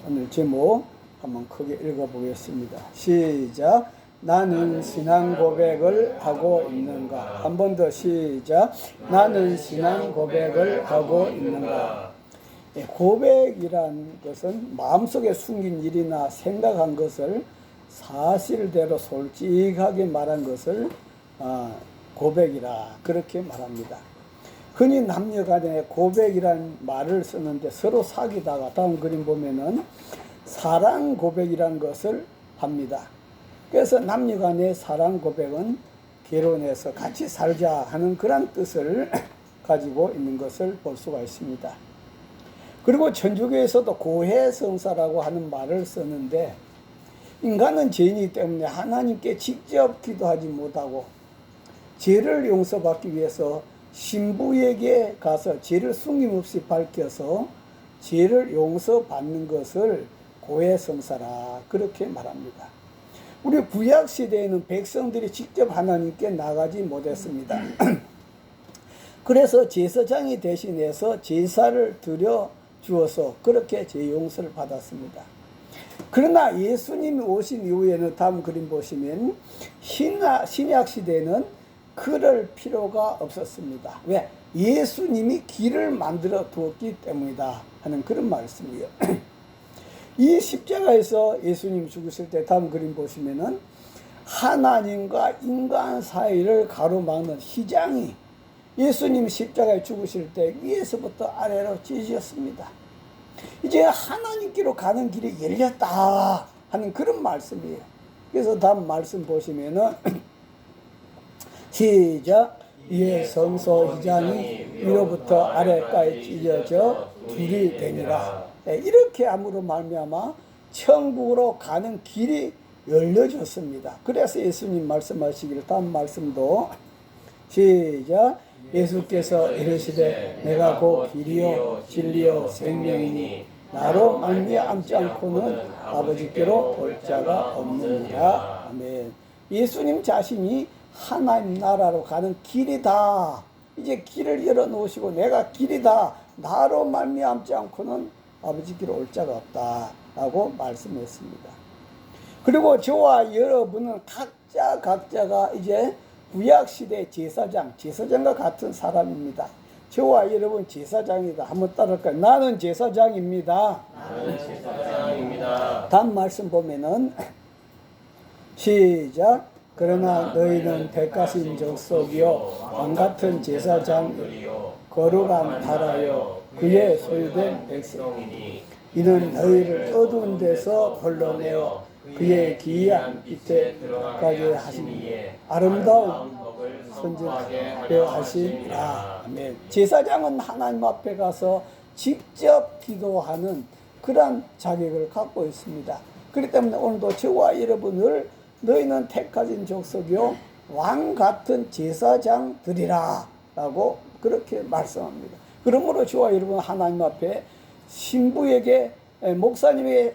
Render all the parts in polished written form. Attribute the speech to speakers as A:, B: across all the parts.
A: 오늘 제목 한번 크게 읽어보겠습니다. 시작. 나는 신앙 고백을 하고 있는가? 한 번 더 시작. 나는 신앙 고백을 하고 있는가? 고백이란 것은 마음속에 숨긴 일이나 생각한 것을 사실대로 솔직하게 말한 것을 고백이라 그렇게 말합니다. 흔히 남녀간에 고백이란 말을 쓰는데 서로 사귀다가 다음 그림 보면은 사랑 고백이란 것을 합니다. 그래서 남녀간의 사랑 고백은 결혼해서 같이 살자 하는 그런 뜻을 가지고 있는 것을 볼 수가 있습니다. 그리고 천주교에서도 고해성사라고 하는 말을 쓰는데 인간은 죄인이기 때문에 하나님께 직접 기도하지 못하고 죄를 용서받기 위해서 신부에게 가서 죄를 숨김없이 밝혀서 죄를 용서받는 것을 고해성사라 그렇게 말합니다. 우리 구약시대에는 백성들이 직접 하나님께 나가지 못했습니다. 그래서 제사장이 대신해서 제사를 드려 주어서 그렇게 죄 용서를 받았습니다. 그러나 예수님이 오신 이후에는 다음 그림 보시면 신약시대에는 그럴 필요가 없었습니다. 왜? 예수님이 길을 만들어 두었기 때문이다 하는 그런 말씀이에요. 이 십자가에서 예수님 죽으실 때 다음 그림 보시면은 하나님과 인간 사이를 가로막는 휘장이 예수님 십자가에 죽으실 때 위에서부터 아래로 찢어졌습니다. 이제 하나님께로 가는 길이 열렸다 하는 그런 말씀이에요. 그래서 다음 말씀 보시면은 시작. 이에 성소 휘장이 위로부터 아래까지 찢어져 둘이 되니라. 이렇게 함으로 말미암아 천국으로 가는 길이 열려졌습니다. 그래서 예수님 말씀하시기를 다음 말씀도 시작. 예수께서 이르시되 내가 곧 길이요 진리요 생명이니 나로 말미암지 않고는 아버지께로 올 자가 없느니라. 아멘. 예수님 자신이 하나님 나라로 가는 길이다. 이제 길을 열어놓으시고 내가 길이다. 나로 말미암지 않고는 아버지께로 올 자가 없다 라고 말씀했습니다. 그리고 저와 여러분은 각자가 이제 구약시대 제사장과 같은 사람입니다. 저와 여러분 제사장이다. 한번 따라할까요? 나는 제사장입니다.
B: 나는 제사장입니다.
A: 다음 말씀 보면은 시작. 그러나 너희는 택하신 족속이요 왕같은 제사장이요 거룩한 나라요 그의 소유된 백성이니 이는 너희를 어두운 데서 불러내어 그의 기이한 빛에 들어가게 하시니 아름다운 선지하게 하시니라. 아멘. 제사장은 하나님 앞에 가서 직접 기도하는 그런 자격을 갖고 있습니다. 그렇기 때문에 오늘도 저와 여러분을 너희는 택하신 족속이요 왕 같은 제사장들이라 라고 그렇게 말씀합니다. 그러므로 저와 여러분 하나님 앞에 신부에게 목사님의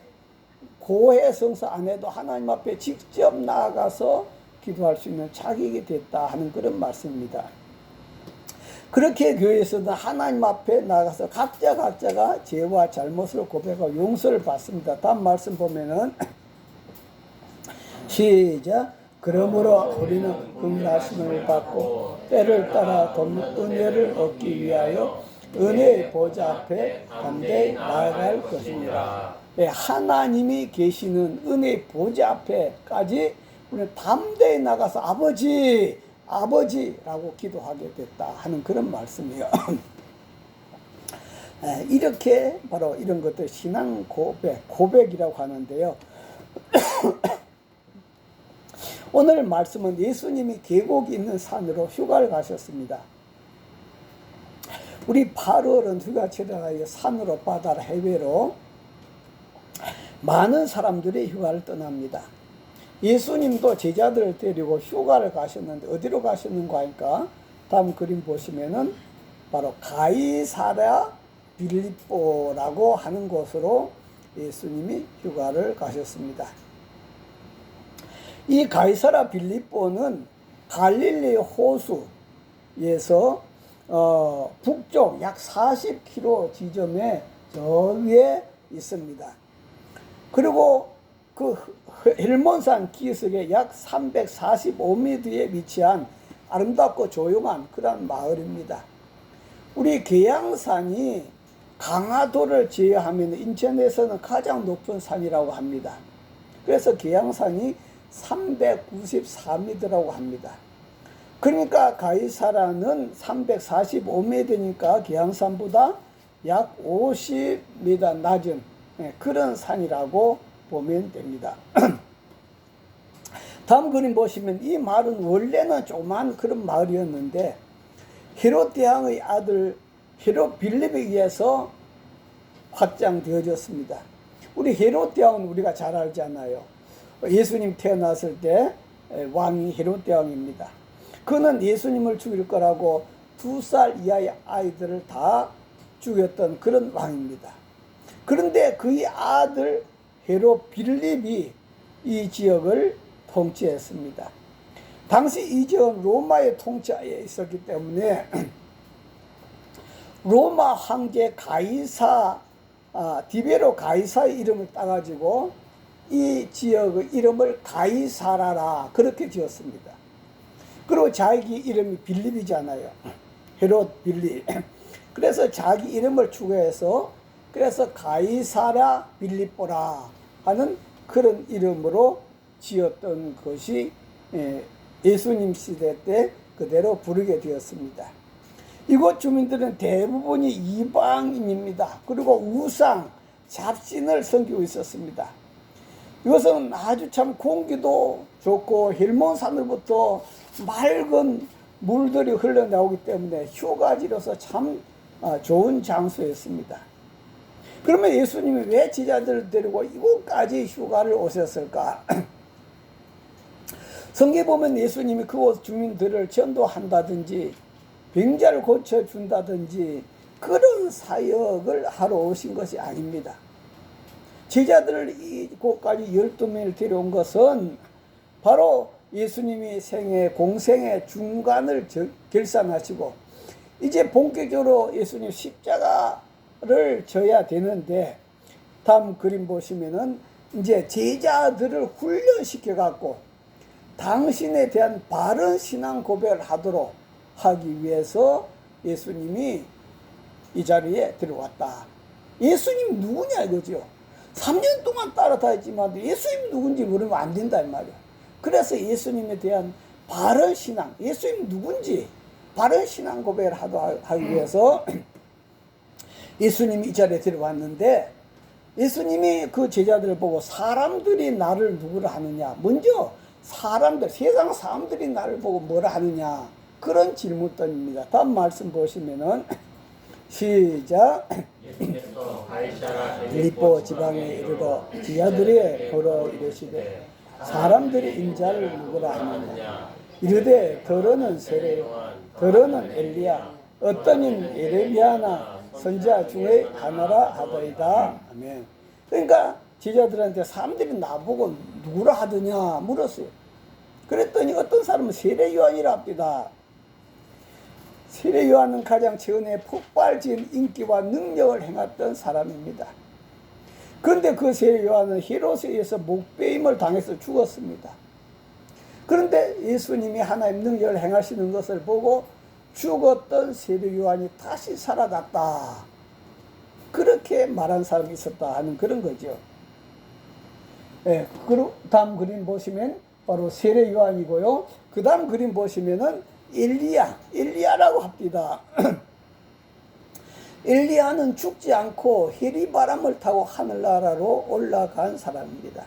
A: 고해성사 안 해도 하나님 앞에 직접 나아가서 기도할 수 있는 자격이 됐다 하는 그런 말씀입니다. 그렇게 교회에서는 하나님 앞에 나가서 각자가 죄와 잘못을 고백하고 용서를 받습니다. 다음 말씀 보면은 시작. 그러므로 우리는 긍휼하심을 받고 때를 따라 은혜를 얻기 위하여 은혜의 보좌 앞에 담대히 나아갈 것이니라. 하나님이 계시는 은혜의 보좌 앞에까지 우리는 담대히 나가서 아버지라고 기도하게 됐다 하는 그런 말씀이에요. 이렇게 바로 이런 것들 신앙 고백이라고 하는데요. 오늘 말씀은 예수님이 계곡이 있는 산으로 휴가를 가셨습니다. 우리 8월은 휴가철이라 산으로 바다로 해외로 많은 사람들이 휴가를 떠납니다. 예수님도 제자들을 데리고 휴가를 가셨는데 어디로 가셨는가 하니까 다음 그림 보시면은 바로 가이사랴 빌립보라고 하는 곳으로 예수님이 휴가를 가셨습니다. 이 가이사랴 빌립보는 갈릴리 호수에서 북쪽 약 40km 지점에 저 위에 있습니다. 그리고 그 헬몬산 기슭에 약 345m에 위치한 아름답고 조용한 그런 마을입니다. 우리 계양산이 강화도를 제외하면 인천에서는 가장 높은 산이라고 합니다. 그래서 계양산이 394m라고 합니다. 그러니까 가이사라는 345m니까 계양산보다 약 50m 낮은 그런 산이라고 보면 됩니다. 다음 그림 보시면 이 마을은 원래는 조그만 그런 마을이었는데 헤롯 대왕의 아들 헤롯 빌립에 의해서 확장되어졌습니다. 우리 헤롯 대왕은 우리가 잘 알잖아요. 예수님 태어났을 때 왕이 헤롯 대왕입니다. 그는 예수님을 죽일 거라고 2살 이하의 아이들을 다 죽였던 그런 왕입니다. 그런데 그의 아들 헤롯 빌립이 이 지역을 통치했습니다. 당시 이 지역은 로마의 통치하에 있었기 때문에 로마 황제 가이사 디베로 가이사의 이름을 따가지고 이 지역의 이름을 가이사라라 그렇게 지었습니다. 그리고 자기 이름이 빌립이잖아요. 헤롯 빌립. 그래서 자기 이름을 추가해서 그래서 가이사라 빌립보라 하는 그런 이름으로 지었던 것이 예수님 시대 때 그대로 부르게 되었습니다. 이곳 주민들은 대부분이 이방인입니다. 그리고 우상, 잡신을 섬기고 있었습니다. 이것은 아주 참 공기도 좋고 헬몬산으로부터 맑은 물들이 흘러나오기 때문에 휴가지로서 참 좋은 장소였습니다. 그러면 예수님이 왜 제자들을 데리고 이곳까지 휴가를 오셨을까? 성경에 보면 예수님이 그곳 주민들을 전도한다든지 병자를 고쳐준다든지 그런 사역을 하러 오신 것이 아닙니다. 제자들을 이곳까지 12명을 데려온 것은 바로 예수님이 공생의 중간을 결산하시고 이제 본격적으로 예수님 십자가를 져야 되는데 다음 그림 보시면은 이제 제자들을 훈련시켜 갖고 당신에 대한 바른 신앙 고백을 하도록 하기 위해서 예수님이 이 자리에 들어왔다. 예수님 누구냐 이거죠. 3년 동안 따라다녔지만 예수님 누군지 모르면 안 된다 이 말이야. 그래서 예수님에 대한 바른 신앙, 예수님 누군지 바른 신앙 고백을 하기 위해서 예수님이 이 자리에 들어왔는데 예수님이 그 제자들을 보고 사람들이 나를 누구라 하느냐, 먼저 세상 사람들이 나를 보고 뭐라 하느냐 그런 질문들입니다. 다음 말씀 보시면은 시작. 빌립보 지방에 이르러 제자들이 보러 이르시되 사람들이 인자를 누구라 하느냐 이르되 더러는 세례요한 더러는 엘리야 어떤 인 예레미야나 선지자 중에 하나라 하더이다. 아멘. 그러니까 제자들한테 사람들이 나보고 누구라 하더냐 물었어요. 그랬더니 어떤 사람은 세례요한이라 합니다. 세례요한은 가장 최근에 폭발적인 인기와 능력을 행했던 사람입니다. 그런데 그 세례요한은 헤롯에 의해서 목배임을 당해서 죽었습니다. 그런데 예수님이 하나님 능력을 행하시는 것을 보고 죽었던 세례요한이 다시 살아났다. 그렇게 말한 사람이 있었다 하는 그런 거죠. 예, 그리고 다음 그림 보시면 바로 세례요한이고요. 그 다음 그림 보시면은 엘리야라고 합니다. 엘리야는 죽지 않고 해리바람을 타고 하늘나라로 올라간 사람입니다.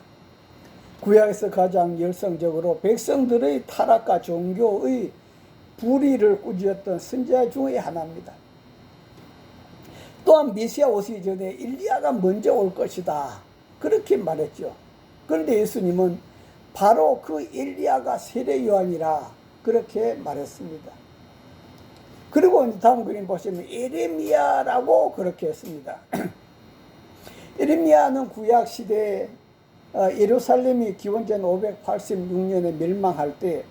A: 구약에서 가장 열성적으로 백성들의 타락과 종교의 불의를 꾸짖었던 선지자 중의 하나입니다. 또한 메시아 오시기 전에 엘리야가 먼저 올 것이다 그렇게 말했죠. 그런데 예수님은 바로 그 엘리야가 세례요한이라 그렇게 말했습니다. 그리고 다음 그림 보시면 예레미야라고 그렇게 했습니다. 예레미야는 구약 시대에 예루살렘이 기원전 586년에 멸망할 때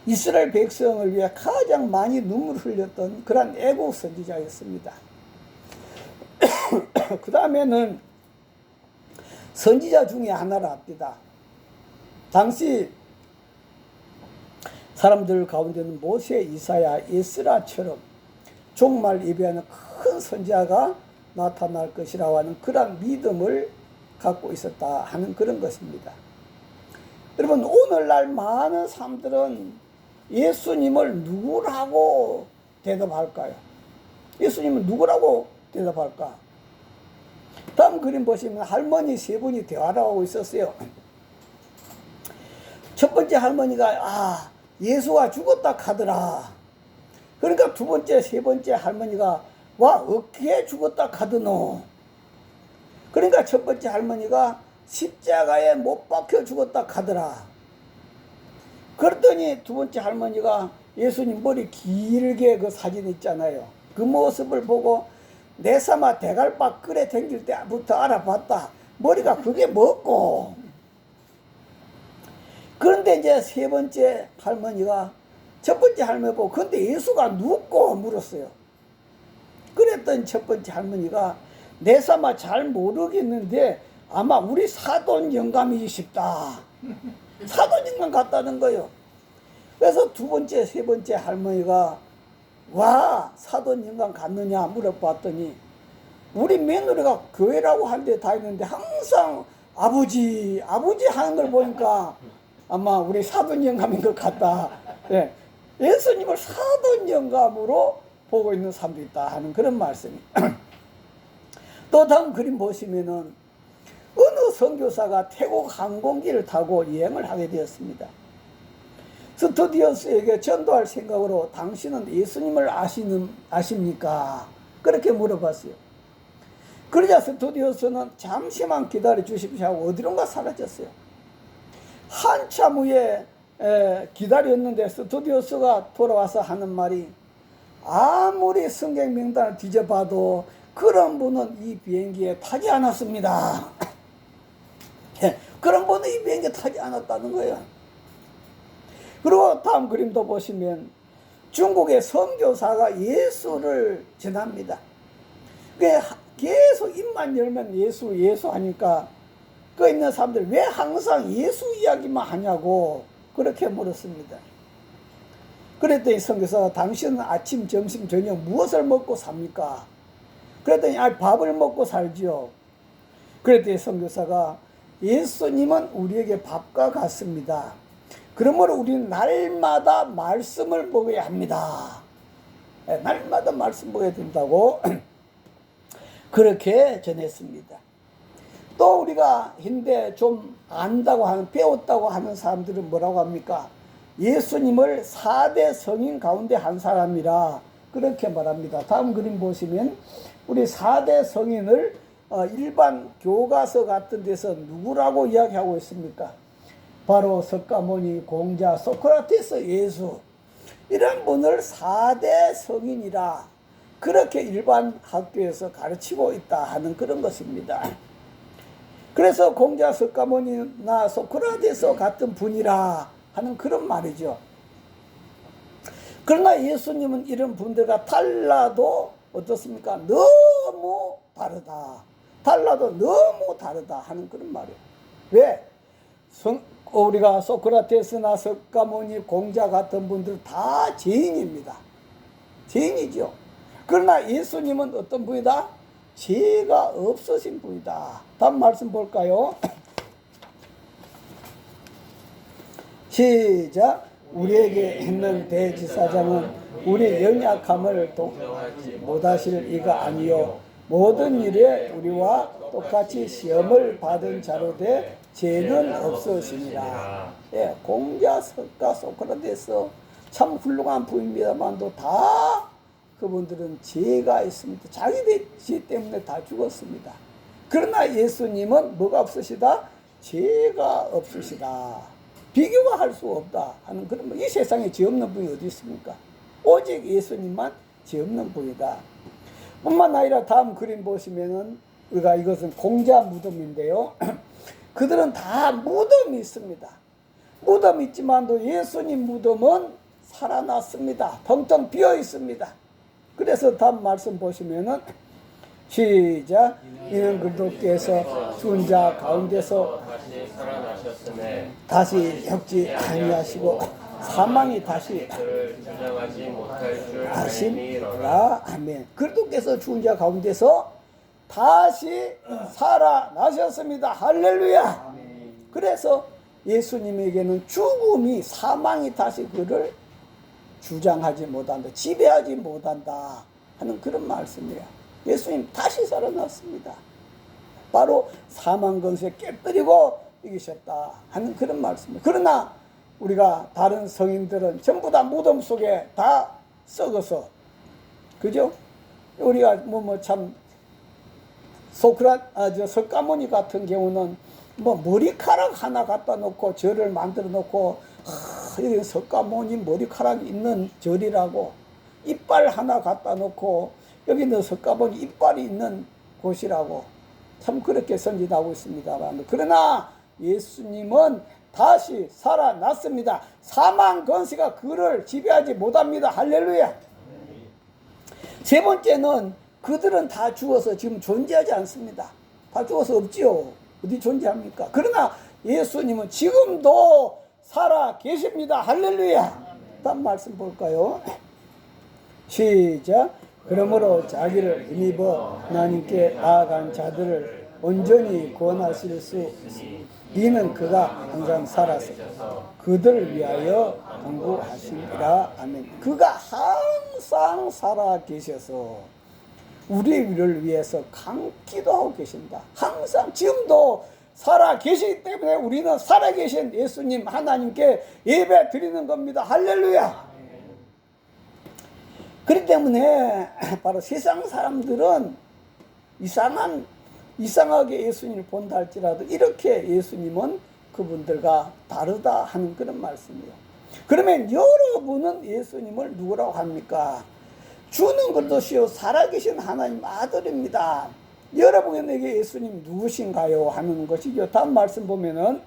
A: 이스라엘 백성을 위해 가장 많이 눈물을 흘렸던 그런 애국 선지자였습니다. 그 다음에는 선지자 중에 하나랍니다. 당시 사람들 가운데는 모세, 이사야, 에스라처럼 종말 예배하는 큰 선지자가 나타날 것이라고 하는 그런 믿음을 갖고 있었다 하는 그런 것입니다. 여러분, 오늘날 많은 사람들은 예수님을 누구라고 대답할까요? 예수님은 누구라고 대답할까? 다음 그림 보시면 할머니 세 분이 대화를 하고 있었어요. 첫 번째 할머니가 예수가 죽었다 카더라. 그러니까 두 번째, 세 번째 할머니가 와 어떻게 죽었다 카드노. 그러니까 첫 번째 할머니가 십자가에 못 박혀 죽었다 카더라. 그랬더니 두 번째 할머니가 예수님 머리 길게 그 사진 있잖아요. 그 모습을 보고 내 삼아 대갈박 끌에 댕길 때부터 알아봤다. 머리가 그게 뭐고. 그런데 이제 세 번째 할머니가 첫 번째 할머니 보고 근데 예수가 누구 물었어요. 그랬더니 첫 번째 할머니가 내 삼아 잘 모르겠는데 아마 우리 사돈 영감이십다. 사돈 영감 같다는 거예요. 그래서 두 번째, 세 번째 할머니가 와 사돈 영감 같느냐 물어봤더니 우리 며느리가 교회라고 한 데 다니는데 항상 아버지 하는 걸 보니까 아마 우리 사돈 영감인 것 같다. 예. 예수님을 사돈 영감으로 보고 있는 사람도 있다 하는 그런 말씀이. 또 다음 그림 보시면은 어느 선교사가 태국 항공기를 타고 여행을 하게 되었습니다. 스튜디오스에게 전도할 생각으로 당신은 예수님을 아십니까? 그렇게 물어봤어요. 그러자 스튜디오스는 잠시만 기다려 주십시오 하고 어디론가 사라졌어요. 한참 후에 기다렸는데 스튜디오스가 돌아와서 하는 말이 아무리 승객 명단을 뒤져봐도 그런 분은 이 비행기에 타지 않았습니다. 그런 분은 이 비행기에 타지 않았다는 거예요. 그리고 다음 그림도 보시면 중국의 선교사가 예수를 전합니다. 계속 입만 열면 예수 하니까 그 있는 사람들 왜 항상 예수 이야기만 하냐고 그렇게 물었습니다. 그랬더니 선교사가 당신은 아침, 점심, 저녁 무엇을 먹고 삽니까? 그랬더니 밥을 먹고 살지요. 그랬더니 선교사가 예수님은 우리에게 밥과 같습니다. 그러므로 우리는 날마다 말씀을 먹어야 합니다. 날마다 말씀 먹어야 된다고 그렇게 전했습니다. 또 우리가 현대 좀 안다고 하는, 배웠다고 하는 사람들은 뭐라고 합니까? 예수님을 4대 성인 가운데 한 사람이라 그렇게 말합니다. 다음 그림 보시면 우리 4대 성인을 일반 교과서 같은 데서 누구라고 이야기하고 있습니까? 바로 석가모니, 공자, 소크라테스, 예수 이런 분을 4대 성인이라 그렇게 일반 학교에서 가르치고 있다 하는 그런 것입니다. 그래서 공자, 석가모니나 소크라테스 같은 분이라 하는 그런 말이죠. 그러나 예수님은 이런 분들과 달라도 어떻습니까? 너무 다르다. 달라도 너무 다르다 하는 그런 말이에요. 왜? 우리가 소크라테스나 석가모니, 공자 같은 분들 다 죄인입니다. 죄인이죠. 그러나 예수님은 어떤 분이다? 죄가 없으신 분이다. 다음 말씀 볼까요? 시작. 우리에게 있는 대지사장은 우리 연약함을 못하실 이가 아니요 모든 일에 우리와 똑같이 시험을 받은 자로 돼 죄는 없으시니라. 예, 공자, 석가, 소크라테스 참 훌륭한 분입니다만도 다 그분들은 죄가 있습니다. 자기들 죄 때문에 다 죽었습니다. 그러나 예수님은 뭐가 없으시다? 죄가 없으시다. 비교가 할 수 없다 하는 그런, 이 세상에 죄 없는 분이 어디 있습니까? 오직 예수님만 죄 없는 분이다. 뿐만 아니라 다음 그림 보시면은 우리가 이것은 공자 무덤인데요. 그들은 다 무덤이 있습니다. 무덤이 있지만도 예수님 무덤은 살아났습니다. 텅텅 비어 있습니다. 그래서 다음 말씀 보시면은 시작. 이는 그들께서 죽은 자 가운데서
B: 다시 살아나셨음에
A: 다시 죽지 아니하시고 사망이 다시
B: 그를 주장하지 못할 줄 알미로라.
A: 하심이라. 아멘. 그리스도께서 죽은 자 가운데서 다시 살아나셨습니다. 할렐루야. 그래서 예수님에게는 죽음이, 사망이 다시 그를 주장하지 못한다, 지배하지 못한다 하는 그런 말씀이에요. 예수님 다시 살아났습니다. 바로 사망 권세 깨뜨리고 이기셨다 하는 그런 말씀이에요. 그러나 우리가 다른 성인들은 전부 다 무덤 속에 다 썩어서, 그죠? 우리가 참 석가모니 같은 경우는 머리카락 하나 갖다 놓고 절을 만들어 놓고, 여기 석가모니 머리카락이 있는 절이라고, 이빨 하나 갖다 놓고 여기는 석가모니 이빨이 있는 곳이라고 참 그렇게 선진하고 있습니다만, 그러나 예수님은 다시 살아났습니다. 사망 권세가 그를 지배하지 못합니다. 할렐루야. 세 번째는 그들은 다 죽어서 지금 존재하지 않습니다. 다 죽어서 없지요. 어디 존재합니까? 그러나 예수님은 지금도 살아 계십니다. 할렐루야. 다음 말씀 볼까요? 시작. 그러므로 자기를 힘입어 하나님께 나아간 자들을 온전히 구원하실 수 있으니 이는 그가 항상 살아서 그들을 위하여 간구하시니라. 아멘. 그가 항상 살아 계셔서 우리를 위해서 기도하고 계신다. 항상 지금도 살아 계시기 때문에 우리는 살아 계신 예수님 하나님께 예배 드리는 겁니다. 할렐루야. 그렇기 때문에 바로 세상 사람들은 이상하게 예수님을 본다 할지라도 이렇게 예수님은 그분들과 다르다 하는 그런 말씀이에요. 그러면 여러분은 예수님을 누구라고 합니까? 주는 것도시요 살아계신 하나님 아들입니다. 여러분에게 예수님 누구신가요? 하는 것이죠. 다음 말씀 보면은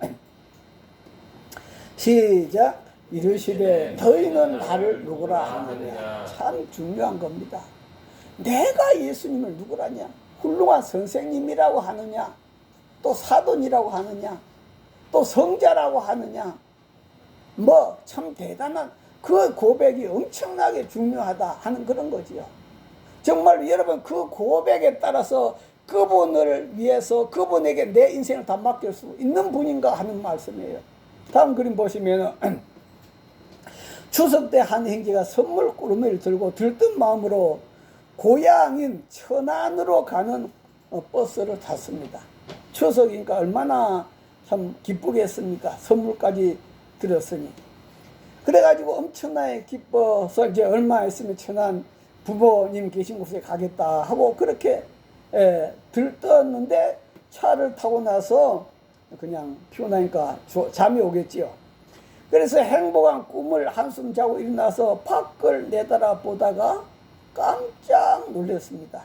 A: 시작. 이르시되 너희는 나를 누구라 하느냐. 참 중요한 겁니다. 내가 예수님을 누구라냐? 훌륭한 선생님이라고 하느냐? 또 사돈이라고 하느냐? 또 성자라고 하느냐? 참 대단한 그 고백이 엄청나게 중요하다 하는 그런 거지요. 정말 여러분 그 고백에 따라서 그분을 위해서 그분에게 내 인생을 다 맡길 수 있는 분인가 하는 말씀이에요. 다음 그림 보시면 추석 때 한 형제가 선물 꾸러미를 들고 들뜬 마음으로 고향인 천안으로 가는 버스를 탔습니다. 추석이니까 얼마나 참 기쁘겠습니까? 선물까지 들었으니. 그래가지고 엄청나게 기뻐서 이제 얼마 있으면 천안 부모님 계신 곳에 가겠다 하고 그렇게 들떴는데 차를 타고 나서 그냥 피곤하니까 잠이 오겠지요. 그래서 행복한 꿈을 한숨 자고 일어나서 밖을 내다보다가 깜짝 놀랐습니다.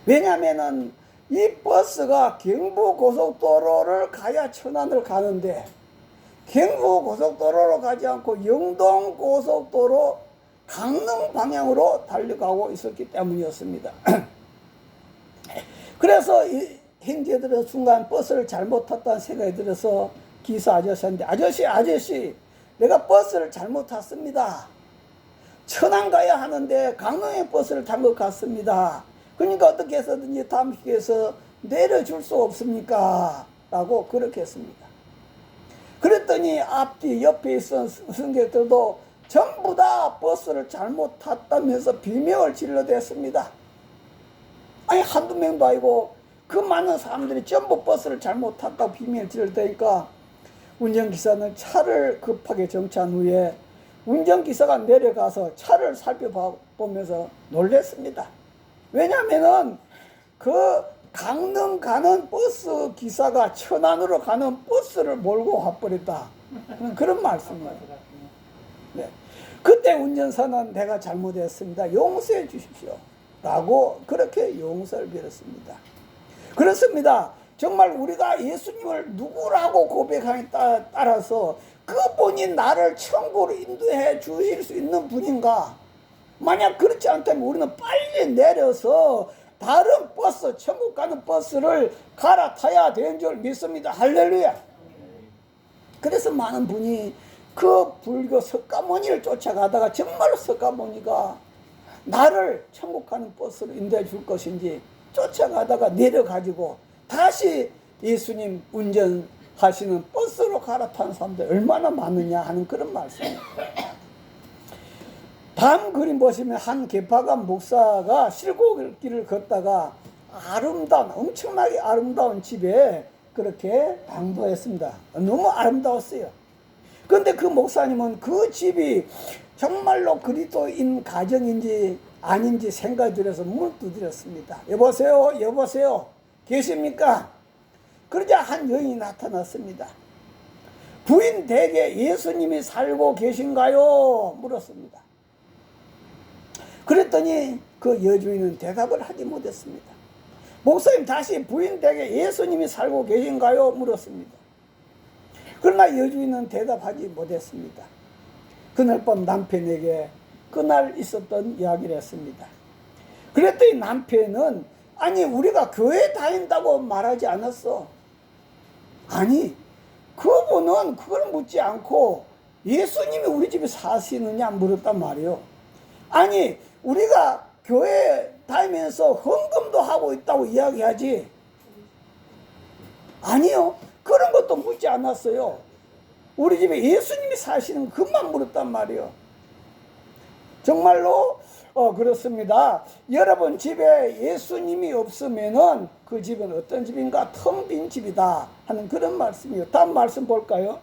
A: 왜냐면은 이 버스가 경부고속도로를 가야 천안을 가는데 경부고속도로로 가지 않고 영동고속도로 강릉 방향으로 달려가고 있었기 때문이었습니다. 그래서 이 형제들은 순간 버스를 잘못 탔다는 생각이 들어서 기사 아저씨한테 아저씨 내가 버스를 잘못 탔습니다. 천안 가야 하는데 강릉에 버스를 탄 것 같습니다. 그러니까 어떻게 해서든지 다음 휴게소 내려줄 수 없습니까? 라고 그렇게 했습니다. 그랬더니 앞뒤 옆에 있던 승객들도 전부 다 버스를 잘못 탔다면서 비명을 질러댔습니다. 아니 한두 명도 아니고 그 많은 사람들이 전부 버스를 잘못 탔다고 비명을 질러대니까 운전기사는 차를 급하게 정차한 후에 운전기사가 내려가서 차를 살펴보면서 놀랐습니다. 왜냐면은 그 강릉 가는 버스 기사가 천안으로 가는 버스를 몰고 와버렸다. 그런 말씀이에요. 네. 그때 운전사는 내가 잘못했습니다. 용서해 주십시오. 라고 그렇게 용서를 빌었습니다. 그렇습니다. 정말 우리가 예수님을 누구라고 고백하냐에 따라서 그분이 나를 천국으로 인도해 주실 수 있는 분인가? 만약 그렇지 않다면 우리는 빨리 내려서 다른 버스, 천국 가는 버스를 갈아타야 되는 줄 믿습니다. 할렐루야. 그래서 많은 분이 그 불교 석가모니를 쫓아가다가 정말로 석가모니가 나를 천국 가는 버스로 인도해 줄 것인지 쫓아가다가 내려가지고 다시 예수님 운전하시는 버스로 갈아타는 사람들 얼마나 많으냐 하는 그런 말씀입니다. 다음 그림 보시면 한 개파관 목사가 실곡길을 걷다가 아름다운, 엄청나게 아름다운 집에 그렇게 당도했습니다. 너무 아름다웠어요. 그런데 그 목사님은 그 집이 정말로 그리스도인 가정인지 아닌지 생각이 들어서 문을 두드렸습니다. 여보세요, 여보세요, 계십니까? 그러자 한 여인이 나타났습니다. 부인 댁에 예수님이 살고 계신가요? 물었습니다. 그랬더니 그 여주인은 대답을 하지 못했습니다. 목사님 다시 부인 댁에 예수님이 살고 계신가요? 물었습니다. 그러나 여주인은 대답하지 못했습니다. 그날 밤 남편에게 그날 있었던 이야기를 했습니다. 그랬더니 남편은 아니 우리가 교회 다닌다고 말하지 않았어. 아니 그분은 그걸 묻지 않고 예수님이 우리 집에 사시느냐 물었단 말이에요. 아니 우리가 교회 다니면서 헌금도 하고 있다고 이야기하지. 아니요, 그런 것도 묻지 않았어요. 우리 집에 예수님이 사시는 것만 물었단 말이에요. 정말로 그렇습니다. 여러분 집에 예수님이 없으면은 그 집은 어떤 집인가? 텅 빈 집이다 하는 그런 말씀이에요. 다음 말씀 볼까요?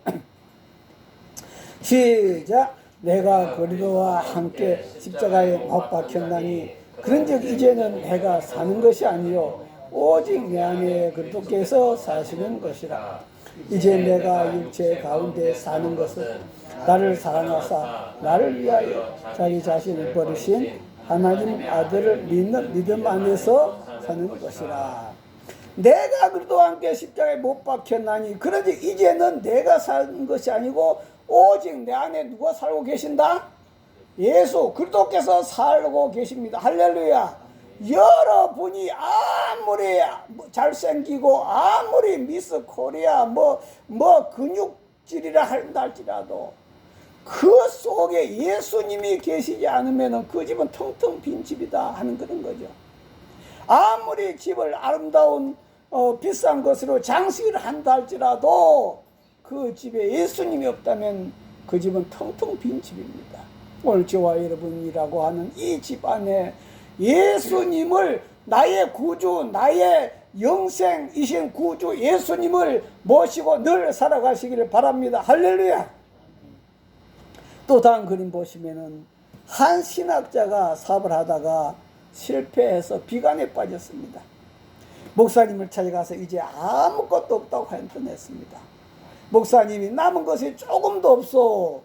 A: 시작. 내가 그리스도와 함께 십자가에 못 박혔나니 그런즉 이제는 내가 사는 것이 아니요 오직 내 안에 그리스도께서 사시는 것이라. 이제 내가 육체 가운데 사는 것은 나를 사랑하사 나를 위하여 자기 자신을 버리신 하나님 아들을 믿는 믿음 안에서 사는 것이라. 내가 그리스도와 함께 십자가에 못 박혔나니 그런즉 이제는 내가 사는 것이 아니고 오직 내 안에 누가 살고 계신다? 예수 그리스도께서 살고 계십니다. 할렐루야. 여러분이 아무리 잘생기고 아무리 미스 코리아 뭐 근육질이라 한다 할지라도 그 속에 예수님이 계시지 않으면 그 집은 텅텅 빈 집이다 하는 그런 거죠. 아무리 집을 아름다운 비싼 것으로 장식을 한다 할지라도 그 집에 예수님이 없다면 그 집은 텅텅 빈 집입니다. 오늘 저와 여러분이라고 하는 이 집 안에 예수님을 나의 구주, 나의 영생이신 구주 예수님을 모시고 늘 살아가시기를 바랍니다. 할렐루야. 또 다음 그림 보시면은 한 신학자가 사업을 하다가 실패해서 비관에 빠졌습니다. 목사님을 찾아가서 이제 아무것도 없다고 한탄했습니다. 목사님이 남은 것이 조금도 없어.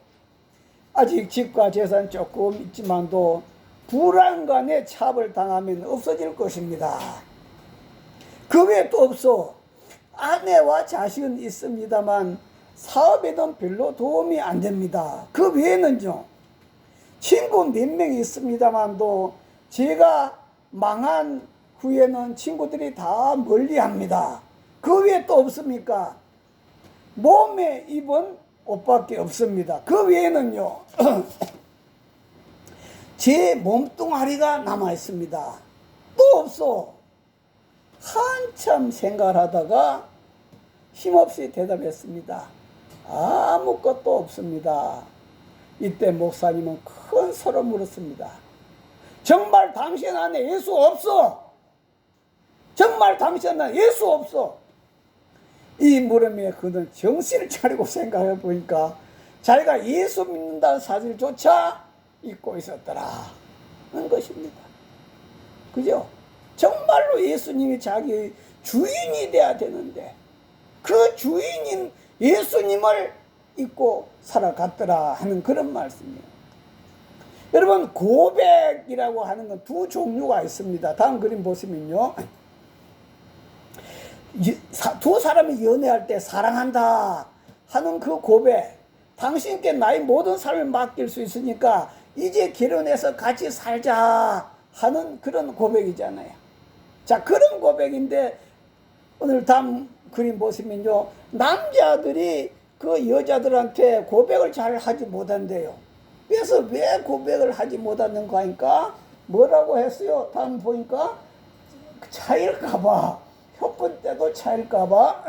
A: 아직 집과 재산 조금 있지만도 불안간에 차압을 당하면 없어질 것입니다. 그 외에 또 없어. 아내와 자식은 있습니다만 사업에는 별로 도움이 안 됩니다. 그 외에는요. 친구 몇 명이 있습니다만도 제가 망한 후에는 친구들이 다 멀리합니다. 그 외에 또 없습니까? 몸에 입은 옷밖에 없습니다. 그 외에는요. 제 몸뚱아리가 남아 있습니다. 또 없어. 한참 생각을 하다가 힘없이 대답했습니다. 아무것도 없습니다. 이때 목사님은 큰 소리로 물었습니다. 정말 당신 안에 예수 없어? 정말 당신 안에 예수 없어? 이 물음에 그는 정신을 차리고 생각해 보니까 자기가 예수 믿는다는 사실조차 잊고 있었더라 하는 것입니다. 그죠? 정말로 예수님이 자기 주인이 돼야 되는데 그 주인인 예수님을 잊고 살아갔더라 하는 그런 말씀이에요. 여러분 고백이라고 하는 건 두 종류가 있습니다. 다음 그림 보시면요. 두 사람이 연애할 때 사랑한다 하는 그 고백, 당신께 나의 모든 삶을 맡길 수 있으니까 이제 결혼해서 같이 살자 하는 그런 고백이잖아요. 자, 그런 고백인데 오늘 다음 그림 보시면요, 남자들이 그 여자들한테 고백을 잘 하지 못한대요. 그래서 왜 고백을 하지 못하는가 하니까 뭐라고 했어요? 다음 보니까 차일까봐, 첫 번째도 차일까봐,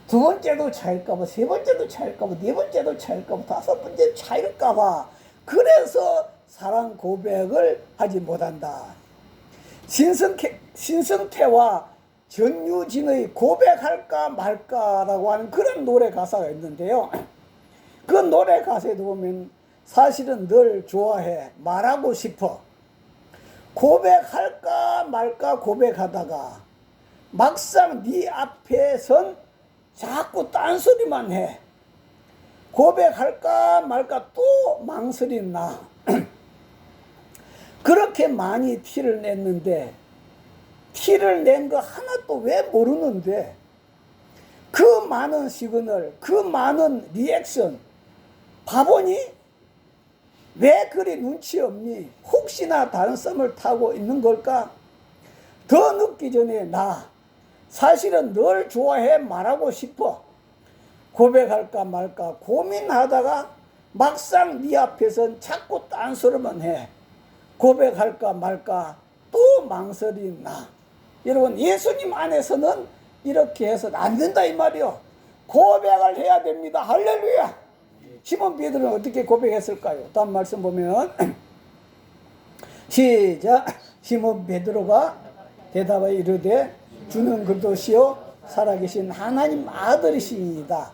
A: 두 번째도 차일까봐, 세 번째도 차일까봐, 네 번째도 차일까봐, 다섯 번째 차일까봐, 그래서 사랑 고백을 하지 못한다. 신성태와 전유진의 고백할까 말까라고 하는 그런 노래 가사가 있는데요. 그 노래 가사에도 보면 사실은 널 좋아해, 말하고 싶어. 고백할까 말까 고백하다가 막상 네 앞에선 자꾸 딴소리만 해. 고백할까 말까 또 망설이 나. 그렇게 많이 티를 냈는데 티를 낸 거 하나도 왜 모르는데 그 많은 시그널, 그 많은 리액션 바보니? 왜 그리 눈치 없니? 혹시나 다른 썸을 타고 있는 걸까? 더 늦기 전에 나 사실은 널 좋아해 말하고 싶어. 고백할까 말까 고민하다가 막상 네 앞에선 자꾸 딴소리만 해. 고백할까 말까 또 망설이 나. 여러분, 예수님 안에서는 이렇게 해서는 안 된다 이 말이요. 고백을 해야 됩니다. 할렐루야. 시몬 베드로는 어떻게 고백했을까요? 다음 말씀 보면 시작. 시몬 베드로가 대답하여 이르되 주는 그리스도시요 살아계신 하나님 아들이시니이다.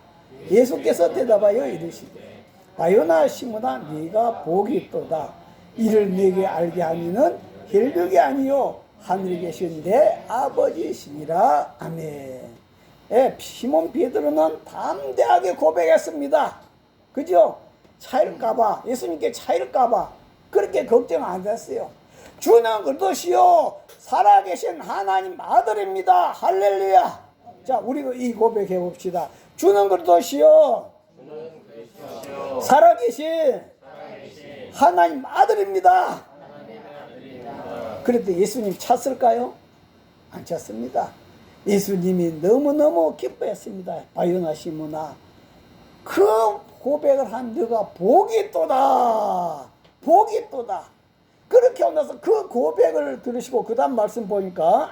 A: 예수께서 대답하여 이르시되 바요나 시몬아 네가 복이 있도다. 이를 네게 알게 하니는 혈육이 아니요 하늘에 계신 내 아버지시니라. 아멘. 예, 시몬 베드로는 담대하게 고백했습니다. 그죠? 차일까봐, 예수님께 차일까봐 그렇게 걱정 안 했어요. 주는 그리스도시요 살아계신 하나님 아들입니다. 할렐루야. 자, 우리도 이 고백해 봅시다. 주는 그리스도시요 살아계신 하나님 아들입니다. 그런데 예수님 찾을까요? 안 찾습니다. 예수님이 너무너무 기뻐했습니다. 바요나 시몬아, 그 고백을 한 너가 복이 있도다. 복이 있도다. 그렇게 하고 나서 그 고백을 들으시고 그 다음 말씀 보니까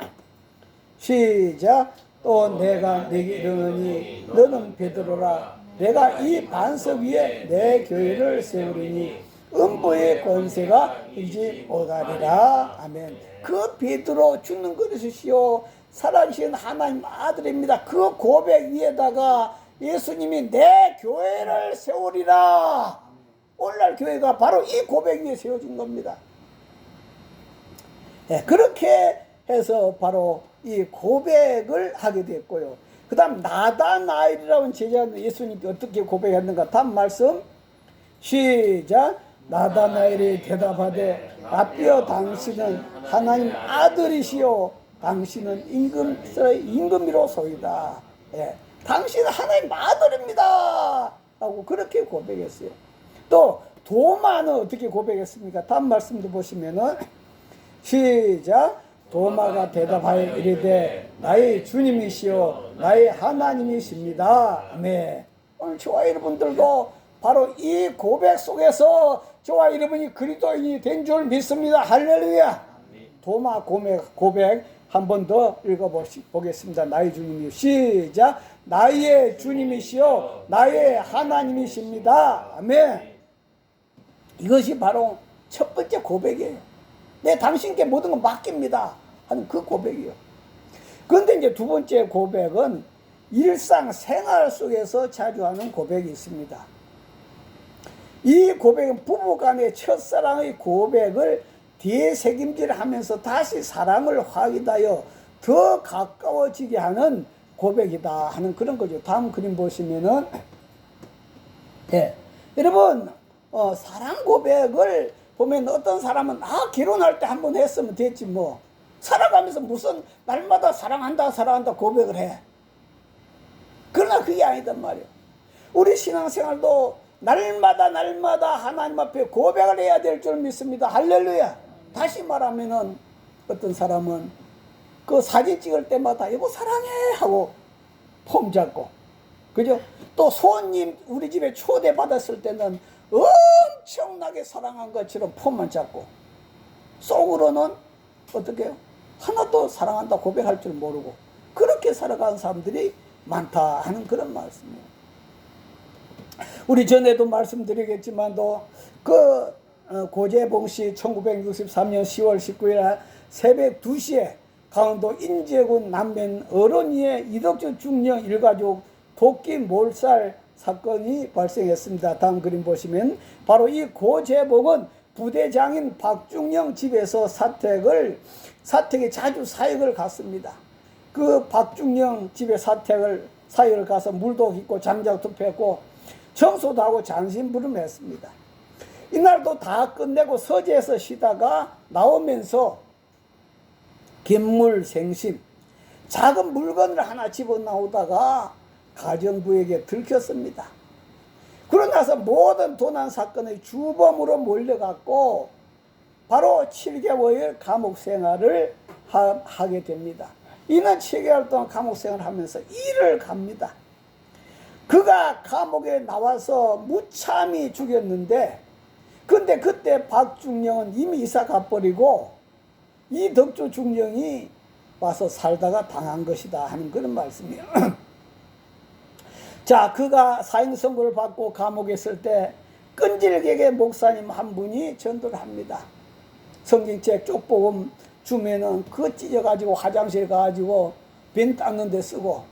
A: 시작. 또 내가 내게 이르노니 너는 베드로라. 내가 이 반석 위에 내 교회를 세우리니 음부의 권세가 이지 못하리라. 아멘. 그 베드로 주는 그릇이시오 살아계신 하나님 아들입니다. 그 고백 위에다가 예수님이 내 교회를 세우리라. 오늘날 교회가 바로 이 고백 위에 세워진 겁니다. 네, 그렇게 해서 바로 이 고백을 하게 됐고요. 그 다음 나다나엘이라는 제자는 예수님께 어떻게 고백했는가? 다음 말씀 시작. 나다나엘이 대답하되 라삐어 당신은 하나님 아들이시요 당신은 임금이로소이다. 예, 당신은 하나님 아들입니다 라고 그렇게 고백했어요. 또 도마는 어떻게 고백했습니까? 다음 말씀도 보시면은 시작. 도마가 대답하여 이르되 나의 주님이시요 나의 하나님이십니다. 아멘. 오늘 저와 여러분들도 바로 이 고백 속에서 저와 여러분이 그리스도인이 된 줄 믿습니다. 할렐루야. 도마 고백 한 번 더 읽어보겠습니다. 나의 주님이요. 시작. 나의 주님이시요 나의 하나님이십니다. 아멘. 이것이 바로 첫 번째 고백이에요. 내 당신께 모든 걸 맡깁니다 하는 그 고백이요. 그런데 이제 두 번째 고백은 일상생활 속에서 자주 하는 고백이 있습니다. 이 고백은 부부간의 첫사랑의 고백을 되새김질하면서 다시 사랑을 확인하여 더 가까워지게 하는 고백이다 하는 그런 거죠. 다음 그림 보시면은 네. 여러분 사랑 고백을 보면 어떤 사람은 결혼할 때 한 번 했으면 됐지 뭐 살아가면서 무슨 날마다 사랑한다 고백을 해. 그러나 그게 아니단 말이에요. 우리 신앙생활도 날마다 하나님 앞에 고백을 해야 될 줄 믿습니다. 할렐루야. 다시 말하면은 어떤 사람은 그 사진 찍을 때마다 여보 사랑해 하고 폼 잡고, 그죠? 또 손님 우리 집에 초대 받았을 때는 엄청나게 사랑한 것처럼 폼만 잡고, 속으로는 어떻게 해요? 하나도 사랑한다 고백할 줄 모르고 그렇게 살아가는 사람들이 많다 하는 그런 말씀이에요. 우리 전에도 말씀드리겠지만도 그 고재봉 씨 1963년 10월 19일 새벽 2시에 강원도 인제군 남면 어른이의 이덕주 중령 일가족 도끼 몰살 사건이 발생했습니다. 다음 그림 보시면 바로 이 고재봉은 부대장인 박중영 집에서 사택에 자주 사역을 갔습니다. 그 박중영 집에 사역을 가서 물도 깃고 장작도 폈고 청소도 하고 잔심부름했습니다. 이날도 다 끝내고 서재에서 쉬다가 나오면서 갯물생심 작은 물건을 하나 집어나오다가 가정부에게 들켰습니다. 그러고 나서 모든 도난 사건의 주범으로 몰려갔고 바로 7개월 감옥 생활을 하게 됩니다. 이는 7개월 동안 감옥 생활을 하면서 일을 갑니다. 그가 감옥에 나와서 무참히 죽였는데, 근데 그때 박중령은 이미 이사 가버리고 이덕주 중령이 와서 살다가 당한 것이다 하는 그런 말씀이에요. 자, 그가 사형 선고를 받고 감옥에 있을 때 끈질기게 목사님 한 분이 전도를 합니다. 성경책 쪽복음 주면은 그거 찢어가지고 화장실 가가지고 빈 닦는 데 쓰고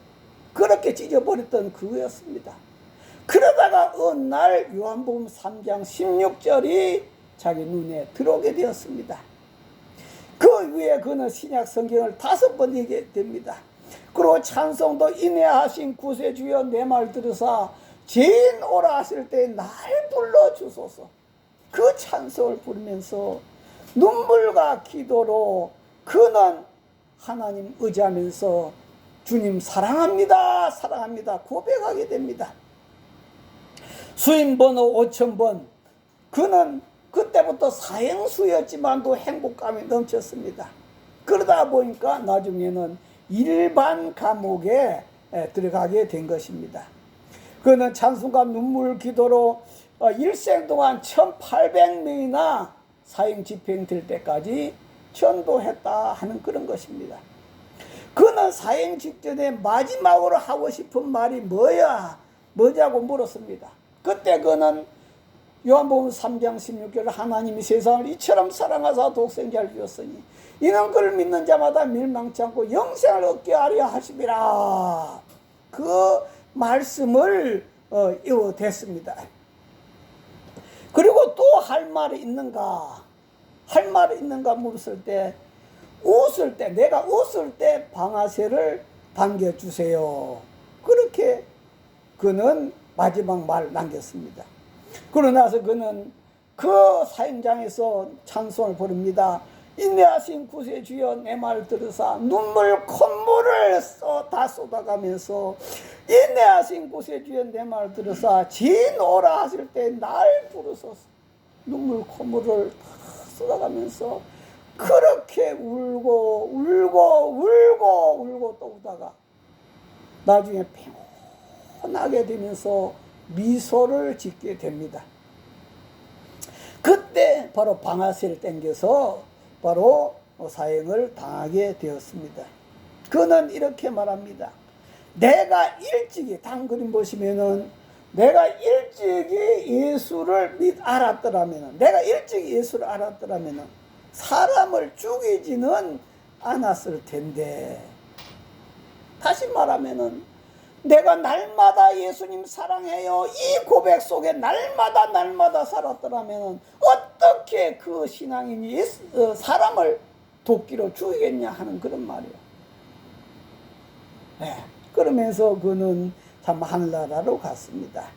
A: 그렇게 찢어버렸던 그거였습니다. 그러다가 어느 날 요한복음 3장 16절이 자기 눈에 들어오게 되었습니다. 그 위에 그는 신약 성경을 5번 읽게 됩니다. 그리고 찬송도 인내하신 구세주여 내 말 들으사 죄인 오라 하실 때 날 불러주소서. 그 찬송을 부르면서 눈물과 기도로 그는 하나님 의지하면서 주님 사랑합니다 사랑합니다 고백하게 됩니다. 수임번호 5000번. 그는 그때부터 사형수였지만도 행복감이 넘쳤습니다. 그러다 보니까 나중에는 일반 감옥에 들어가게 된 것입니다. 그는 찬송과 눈물 기도로 일생 동안 1800명이나 사형 집행될 때까지 전도했다 하는 그런 것입니다. 그는 사형 직전에 마지막으로 하고 싶은 말이 뭐냐고 물었습니다. 그때 그는 요한복음 3장 16절 하나님이 세상을 이처럼 사랑하사 독생자를 주었으니 이는 그를 믿는 자마다 멸망치 않고 영생을 얻게 하려 하심이라. 그 말씀을 이어댔습니다. 그리고 또 할 말이 있는가? 할 말이 있는가 물었을 때 내가 웃을 때 방아쇠를 당겨주세요. 그렇게 그는 마지막 말 남겼습니다. 그러고 나서 그는 그 사형장에서 찬송을 부릅니다. 인내하신 구세주여 내 말 들으사 눈물 콧물을 다 쏟아가면서 인내하신 구세주여 내 말 들으사 진 오라 하실 때 날 부르소서. 눈물 콧물을 다 쏟아가면서 그렇게 울고 또 우다가 나중에 평온하게 되면서 미소를 짓게 됩니다. 그때 바로 방아쇠를 당겨서 바로 사형을 당하게 되었습니다. 그는 이렇게 말합니다. 내가 일찍이 다음 그림 보시면은 내가 일찍이 예수를 알았더라면 사람을 죽이지는 않았을 텐데, 다시 말하면은 내가 날마다 예수님 사랑해요 이 고백 속에 날마다 살았더라면 어떻게 그 신앙인이 사람을 도끼로 죽이겠냐 하는 그런 말이에요. 네. 그러면서 그는 참 하늘나라로 갔습니다.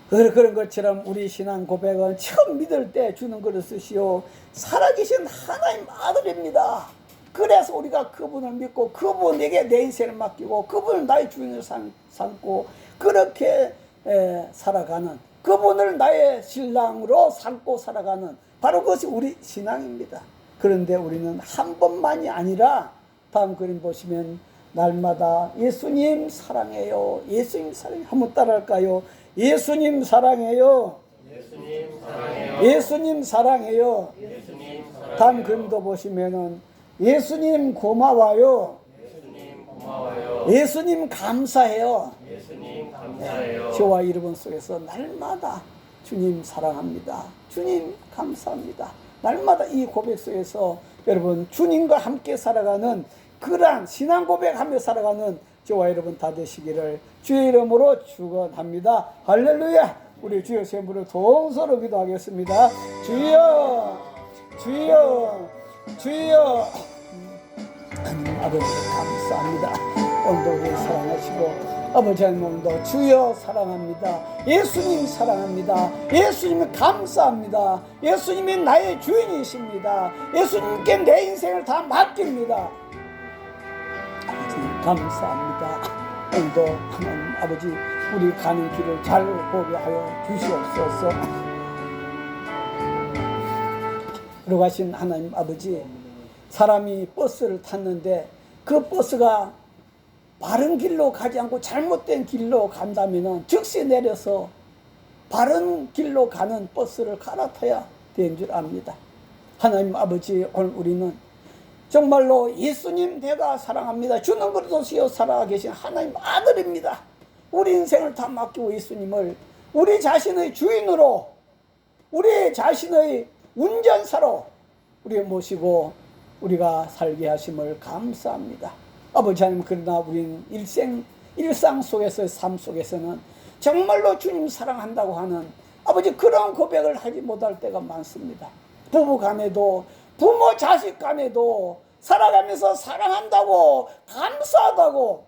A: 그런 것처럼 우리 신앙 고백은 처음 믿을 때 주는 그릇이요 살아계신 하나님 아들입니다. 그래서 우리가 그분을 믿고 그분에게 내 인생을 맡기고 그분을 나의 주인으로 삼고 그렇게 살아가는, 그분을 나의 신랑으로 삼고 살아가는 바로 그것이 우리 신앙입니다. 그런데 우리는 한 번만이 아니라 다음 그림 보시면 날마다 예수님 사랑해요. 예수님 사랑해요. 한번 따라할까요? 예수님 사랑해요.
B: 예수님 사랑해요.
A: 예수님 사랑해요.
B: 예수님 사랑해요.
A: 다음 그림도 보시면은 예수님 고마워요.
B: 예수님 고마워요.
A: 예수님 감사해요.
B: 예수님 감사해요.
A: 저와 여러분 속에서 날마다 주님 사랑합니다. 주님 감사합니다. 날마다 이 고백 속에서 여러분 주님과 함께 살아가는 그러한 신앙 고백하며 살아가는 저와 여러분 다 되시기를 주의 이름으로 축원합니다. 할렐루야. 우리 주여 세무로 동서로 기도하겠습니다. 주여 주여 주여. 하나님 아버지 감사합니다. 오늘도 우리 사랑하시고 아버지 하나님도 주여 사랑합니다. 예수님 사랑합니다. 예수님 감사합니다. 예수님이 나의 주인이십니다. 예수님께 내 인생을 다 맡깁니다. 아버지 감사합니다. 오늘도 하나님 아버지 우리 가는 길을 잘 보게 하여 주시옵소서. 그러고 하신 하나님 아버지, 사람이 버스를 탔는데 그 버스가 바른 길로 가지 않고 잘못된 길로 간다면 즉시 내려서 바른 길로 가는 버스를 갈아타야 되는 줄 압니다. 하나님 아버지, 오늘 우리는 정말로 예수님 내가 사랑합니다. 주는 그리스도시여 살아 계신 하나님 아들입니다. 우리 인생을 다 맡기고 예수님을 우리 자신의 주인으로, 우리 자신의 운전사로 우리 모시고 우리가 살게 하심을 감사합니다. 아버지 하나님, 그러나 우리는 일상 속에서의 삶 속에서는 정말로 주님 사랑한다고 하는 아버지 그런 고백을 하지 못할 때가 많습니다. 부부 간에도 부모 자식 간에도 살아가면서 사랑한다고 감사하다고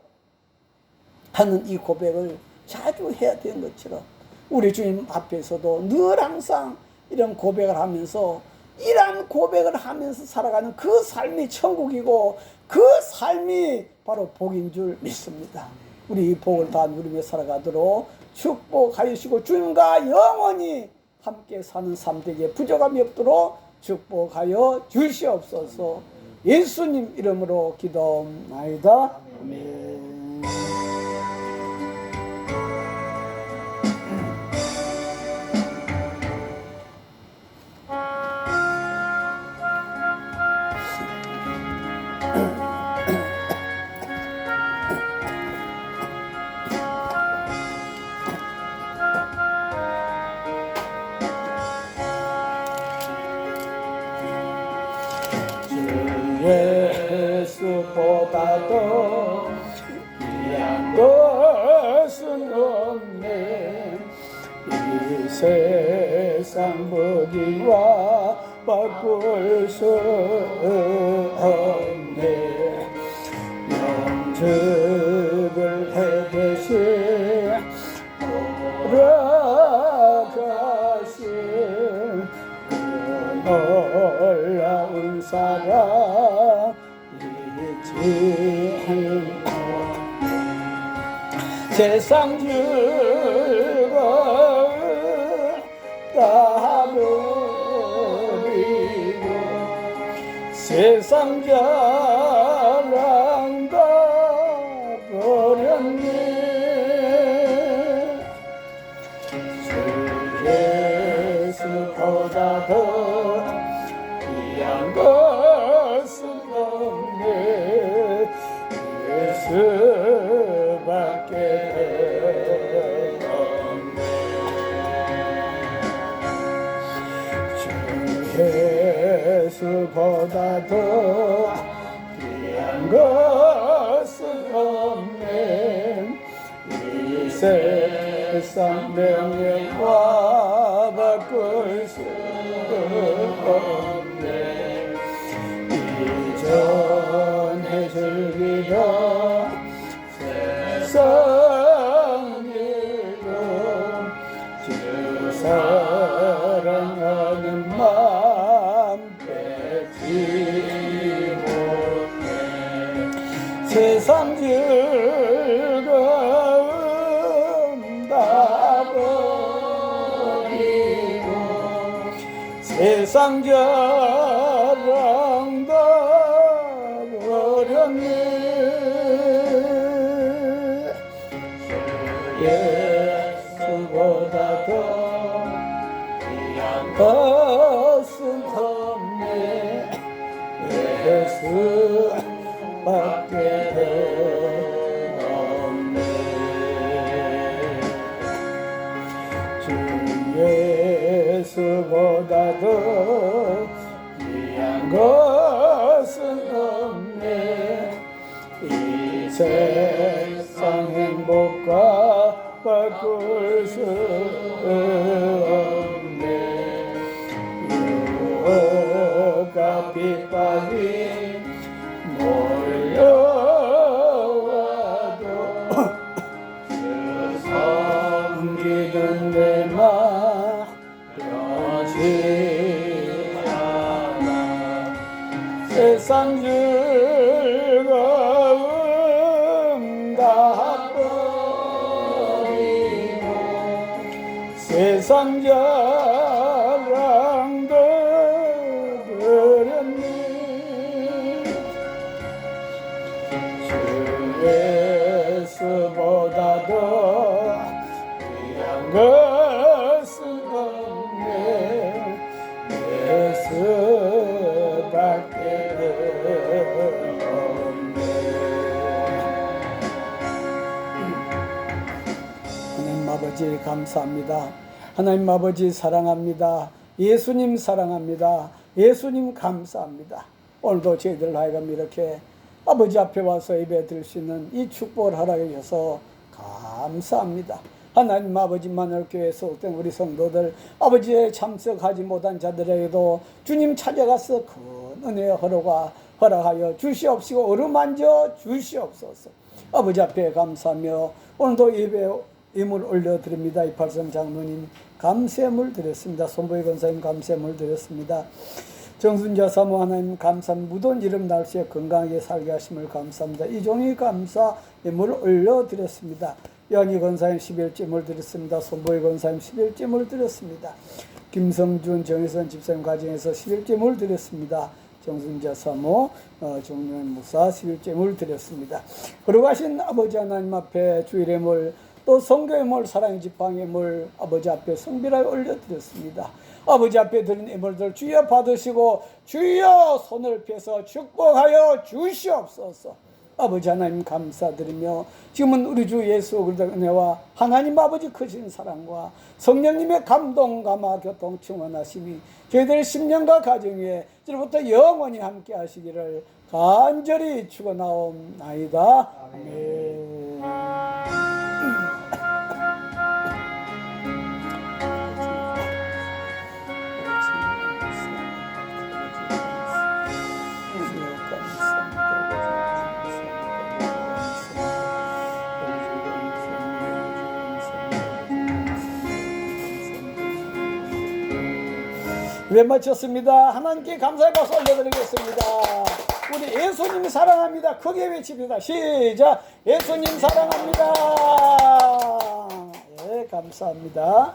A: 하는 이 고백을 자주 해야 되는 것처럼 우리 주님 앞에서도 늘 항상 이런 고백을 하면서 이러한 고백을 하면서 살아가는 그 삶이 천국이고 그 삶이 바로 복인 줄 믿습니다. 우리 이 복을 다 누리며 살아가도록 축복하시고 주님과 영원히 함께 사는 삶 되게 부족함이 없도록 축복하여 주시옵소서. 예수님 이름으로 기도하옵나이다. 아멘. 예수보다도 귀한 것은 없네. 이 세상 무기와 바꿀 수 없네. 영접을 해대신 돌아가신 그 놀라운 사랑 세상 즐거움 다 버리고 세상 자랑 다 버렸네. 주 예수보다 더 귀한 것은 없네. 예수밖에 없네. 주 예수보다 더 귀한 것은 없네. 이 세상 명예와 바꿀 수 없네. 이전해 즐기던 세상 일로 주 사랑하는 마음 빼지 못해. 세상 즐거움 다 버리고 세상 세상 자랑도 버렸네. 예수보다 더 귀한 것은 없네. 예수밖에 없네. 주 예수보다 더 귀한 것은 없네. 이 세상 행복과 바꿀 수 없네. 유혹과 핍박이 몰려와도 섬기는 내 맘 변치 않아. 세상 즐거움 다 버리고 세상 자랑도 버렸네. 주 예수보다 더 귀한 것은 없네. 예수밖에 없네. 하나님 아버지 감사합니다. 하나님 아버지 사랑합니다. 예수님 사랑합니다. 예수님 감사합니다. 오늘도 저희들 하여금 이렇게 아버지 앞에 와서 예배 드릴 수 있는 이 축복을 허락해 주셔서 감사합니다. 하나님 아버지만을 교회에 소속된 우리 성도들 아버지의 참석하지 못한 자들에게도 주님 찾아가서 큰 은혜의 허락하여 주시옵시고 어루만져 주시옵소서. 아버지 앞에 감사하며 오늘도 예배 예물 올려드립니다. 이팔성 장로님 감사물 드렸습니다. 손보희 권사님 감사물 드렸습니다. 정순자 사모 하나님 감사합니다. 무더운 이름 날씨에 건강하게 살게 하심을 감사합니다. 이종희 감사 예물 올려드렸습니다. 연희 권사님 11찜을 드렸습니다. 손보희 권사님 11찜을 드렸습니다. 김성준 정혜선 집사님 가정에서 11찜을 드렸습니다. 정순자 사모 정윤 무사 11찜을 드렸습니다. 걸어가신 아버지 하나님 앞에 주일의 물 또 성교의 물 사랑의 지팡이의 물 아버지 앞에 성비라에 올려드렸습니다. 아버지 앞에 드린 예물들 주여 받으시고 주여 손을 펴서 축복하여 주시옵소서. 아버지 하나님 감사드리며 지금은 우리 주 예수 그리스도의 은혜와 하나님 아버지 크신 사랑과 성령님의 감동 감화 교통 충만하심이 저희들 10년과 가정 위에 이제부터 영원히 함께 하시기를 간절히 축원하옵나이다. 아멘. 예배 마쳤습니다. 하나님께 감사의 박수 올려드리겠습니다. 우리 예수님 사랑합니다. 크게 외칩니다. 시작. 예수님 사랑합니다. 예, 감사합니다.